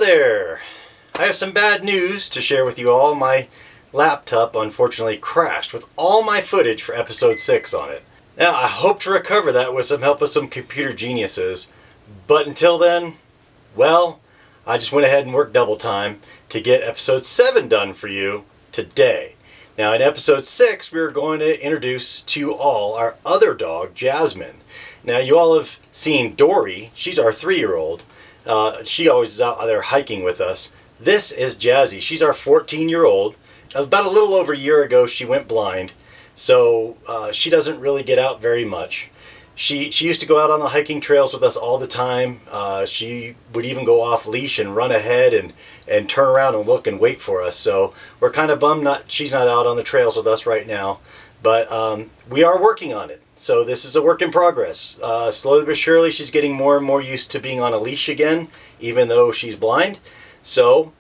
there! I have some bad news to share with you all. My laptop unfortunately crashed with all my footage for episode 6 on it. Now, I hope to recover that with some help of some computer geniuses, but until then, well, I just went ahead and worked double time to get episode 7 done for you today. Now, in episode 6, we are going to introduce to you all our other dog, Jasmine. Now, you all have seen Dory. She's our 3-year-old. She always is out there hiking with us. This is Jazzy. She's our 14-year-old. About a little over a year ago, she went blind, so she doesn't really get out very much. She used to go out on the hiking trails with us all the time. She would even go off leash and run ahead and turn around and look and wait for us. So we're kind of bummed she's not out on the trails with us right now, but we are working on it. So this is a work in progress. Slowly but surely, she's getting more and more used to being on a leash again, even though she's blind. So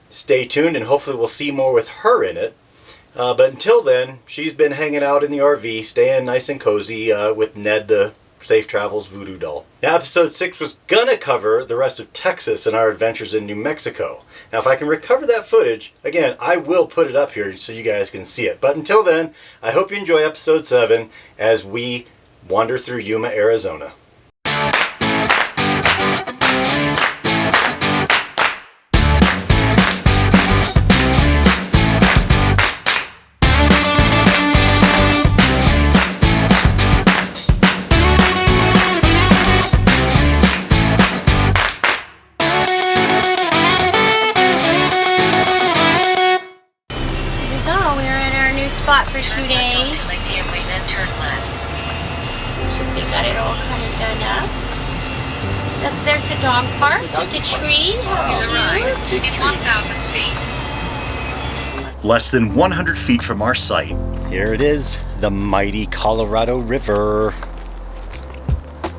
stay tuned and hopefully we'll see more with her in it. But until then, she's been hanging out in the RV, staying nice and cozy with Ned the Safe Travels voodoo doll. Now, episode 6 was gonna cover the rest of Texas and our adventures in New Mexico. Now, if I can recover that footage, again, I will put it up here so you guys can see it. But until then, I hope you enjoy episode 7 as we wander through Yuma, Arizona. For 2 days. So they got it all kind of done up. There's the dog park with the tree. It's 1,000 feet. Less than 100 feet from our site, here it is, the mighty Colorado River.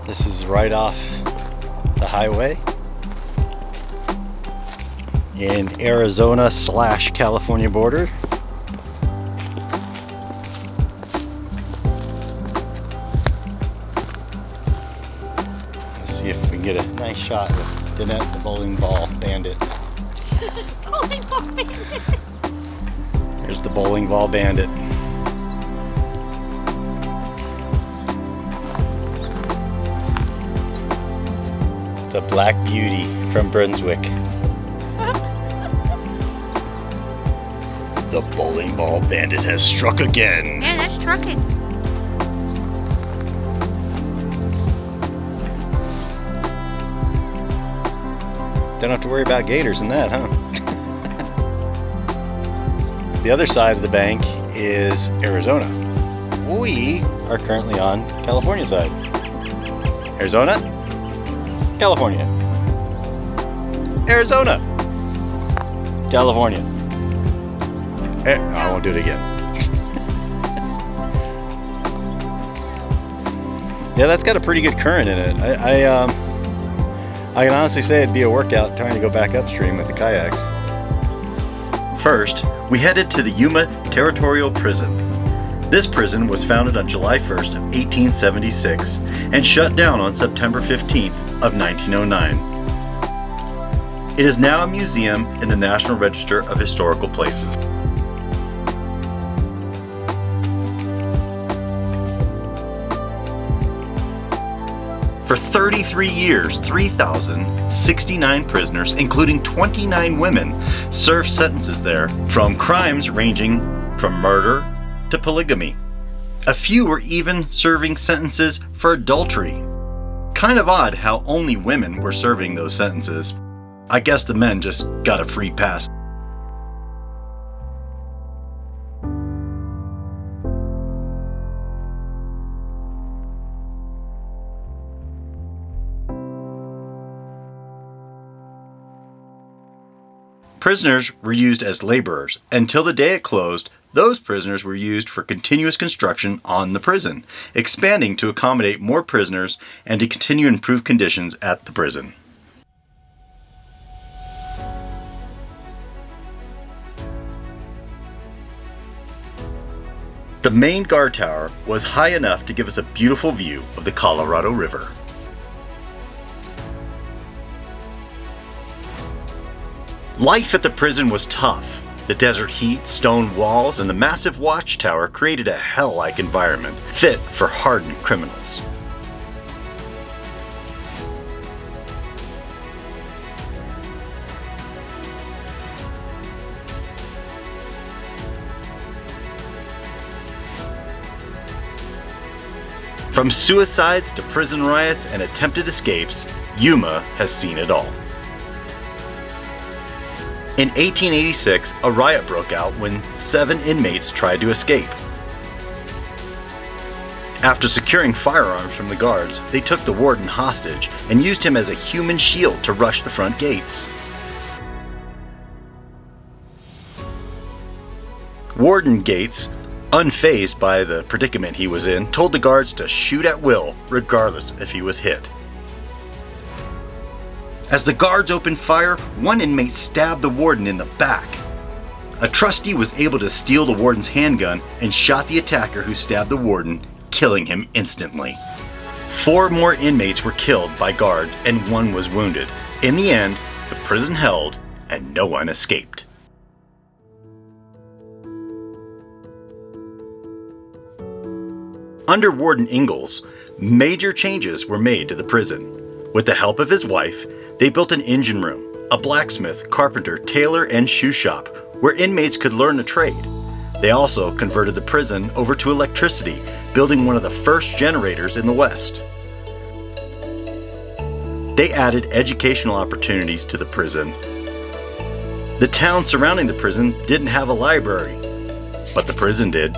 This is right off the highway in Arizona/California border. See if we can get a nice shot with Danette the bowling ball bandit. Bowling ball bandit. There's the bowling ball bandit. The Black Beauty from Brunswick. The bowling ball bandit has struck again. Yeah, that's trucking. Don't have to worry about gators in that, huh? The other side of the bank is Arizona. We are currently on California side. Arizona, California. Arizona, California. I won't do it again. Yeah, that's got a pretty good current in it. I can honestly say it'd be a workout trying to go back upstream with the kayaks. First, we headed to the Yuma Territorial Prison. This prison was founded on July 1st of 1876 and shut down on September 15th of 1909. It is now a museum in the National Register of Historical Places. For 33 years, 3,069 prisoners, including 29 women, served sentences there from crimes ranging from murder to polygamy. A few were even serving sentences for adultery. Kind of odd how only women were serving those sentences. I guess the men just got a free pass. Prisoners were used as laborers. Until the day it closed, those prisoners were used for continuous construction on the prison, expanding to accommodate more prisoners and to continue to improve conditions at the prison. The main guard tower was high enough to give us a beautiful view of the Colorado River. Life at the prison was tough. The desert heat, stone walls, and the massive watchtower created a hell-like environment, fit for hardened criminals. From suicides to prison riots and attempted escapes, Yuma has seen it all. In 1886, a riot broke out when 7 inmates tried to escape. After securing firearms from the guards, they took the warden hostage and used him as a human shield to rush the front gates. Warden Gates, unfazed by the predicament he was in, told the guards to shoot at will, regardless if he was hit. As the guards opened fire, one inmate stabbed the warden in the back. A trustee was able to steal the warden's handgun and shot the attacker who stabbed the warden, killing him instantly. 4 more inmates were killed by guards and 1 was wounded. In the end, the prison held and no one escaped. Under Warden Ingalls, major changes were made to the prison. With the help of his wife, they built an engine room, a blacksmith, carpenter, tailor, and shoe shop where inmates could learn a trade. They also converted the prison over to electricity, building one of the first generators in the West. They added educational opportunities to the prison. The town surrounding the prison didn't have a library, but the prison did.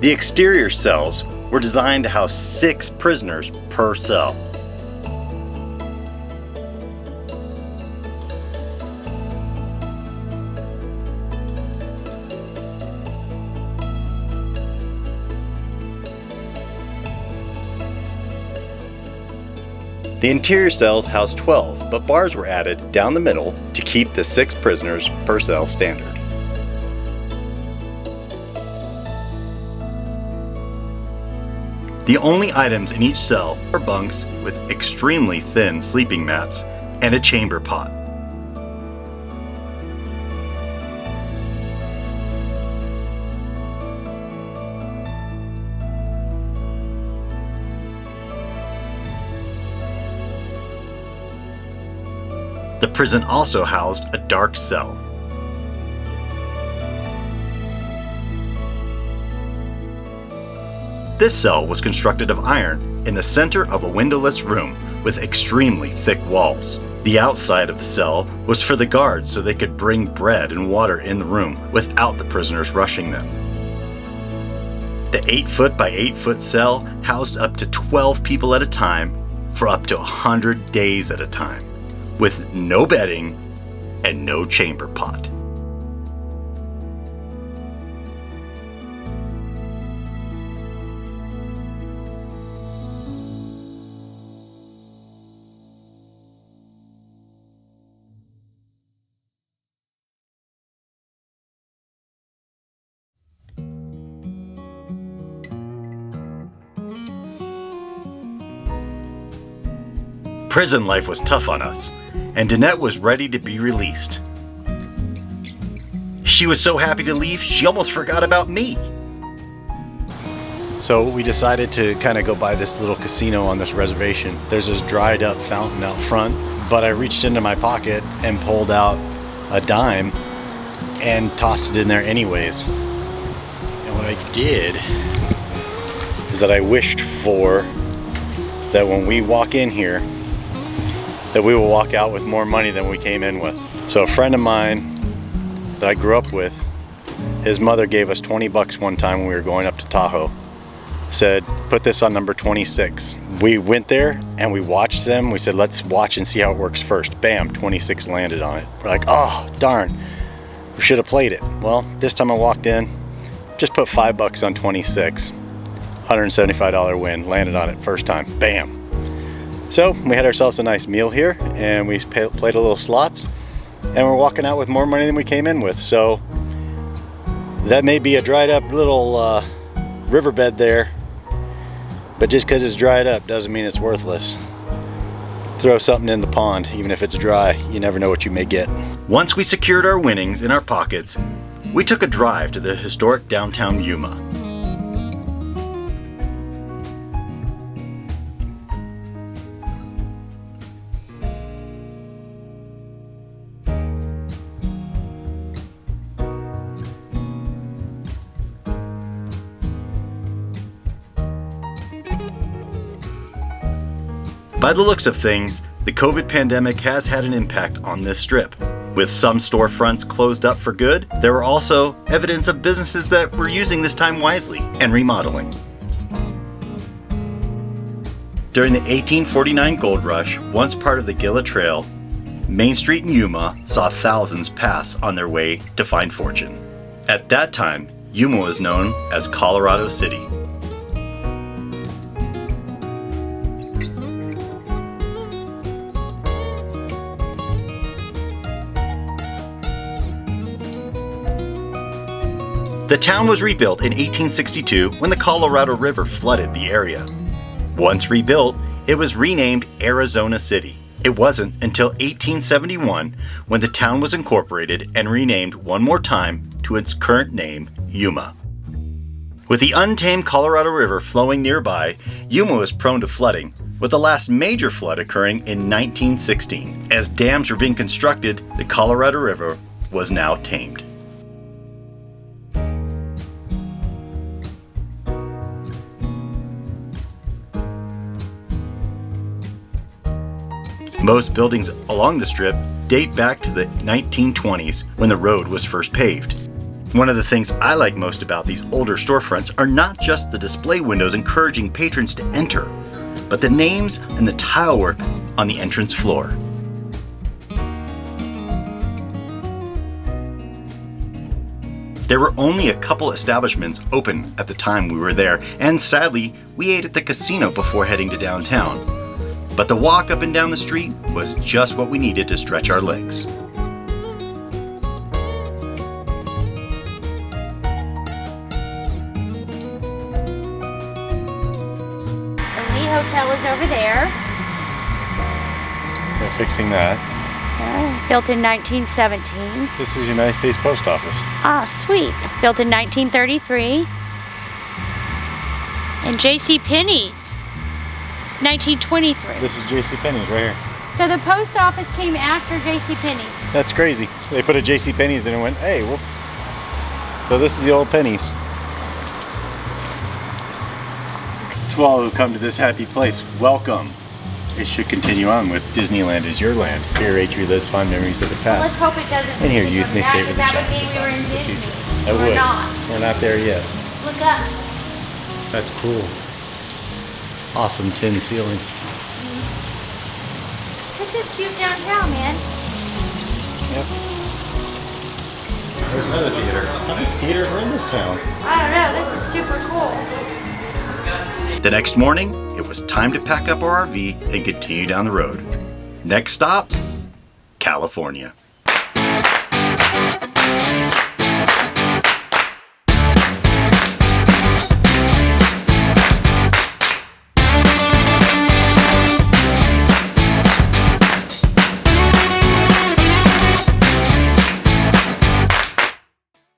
The exterior cells were designed to house 6 prisoners per cell. The interior cells housed 12, but bars were added down the middle to keep the 6 prisoners per cell standard. The only items in each cell are bunks with extremely thin sleeping mats and a chamber pot. The prison also housed a dark cell. This cell was constructed of iron in the center of a windowless room with extremely thick walls. The outside of the cell was for the guards so they could bring bread and water in the room without the prisoners rushing them. The 8-foot by 8-foot cell housed up to 12 people at a time for up to 100 days at a time, with no bedding and no chamber pot. Prison life was tough on us, and Danette was ready to be released. She was so happy to leave, she almost forgot about me. So we decided to kind of go by this little casino on this reservation. There's this dried up fountain out front, but I reached into my pocket and pulled out a dime and tossed it in there anyways. And what I did is that I wished for that when we walk in here, that we will walk out with more money than we came in with. So a friend of mine that I grew up with, his mother gave us 20 bucks one time when we were going up to Tahoe. Said, put this on number 26. We went there and we watched them. We said, let's watch and see how it works first. Bam, 26 landed on it. We're like, oh, darn, we should have played it. Well, this time I walked in, just put 5 bucks on 26. $175 win, landed on it first time, bam. So we had ourselves a nice meal here and we played a little slots and we're walking out with more money than we came in with. So that may be a dried up little riverbed there, but just because it's dried up doesn't mean it's worthless. Throw something in the pond, even if it's dry, you never know what you may get. Once we secured our winnings in our pockets, we took a drive to the historic downtown Yuma. By the looks of things, the COVID pandemic has had an impact on this strip. With some storefronts closed up for good, there were also evidence of businesses that were using this time wisely and remodeling. During the 1849 gold rush, once part of the Gila Trail, Main Street in Yuma saw thousands pass on their way to find fortune. At that time, Yuma was known as Colorado City. The town was rebuilt in 1862 when the Colorado River flooded the area. Once rebuilt, it was renamed Arizona City. It wasn't until 1871 when the town was incorporated and renamed one more time to its current name, Yuma. With the untamed Colorado River flowing nearby, Yuma was prone to flooding, with the last major flood occurring in 1916. As dams were being constructed, the Colorado River was now tamed. Most buildings along the strip date back to the 1920s when the road was first paved. One of the things I like most about these older storefronts are not just the display windows encouraging patrons to enter, but the names and the tile work on the entrance floor. There were only a couple establishments open at the time we were there, and sadly, we ate at the casino before heading to downtown. But the walk up and down the street was just what we needed to stretch our legs. The Lee Hotel is over there. They're fixing that. Built in 1917. This is United States Post Office. Ah, sweet. Built in 1933. And J.C. Penney's. 1923. This is JCPenney's right here. So the post office came after J.C. Penney's. That's crazy. They put a JCPenney's in and went, hey, well. So this is the old Penny's. To all who come to this happy place, welcome. It should continue on with Disneyland is your land. Here, age relives fond memories of the past. Let's hope it doesn't. And here, youth may savor the that challenges would mean we were in of the Disney. future. That We're would. not. We're not there yet. Look up. That's cool. Awesome tin ceiling. This is cute downtown, man. Yep. There's another theater. How many theaters are in this town? I don't know. This is super cool. The next morning, it was time to pack up our RV and continue down the road. Next stop, California.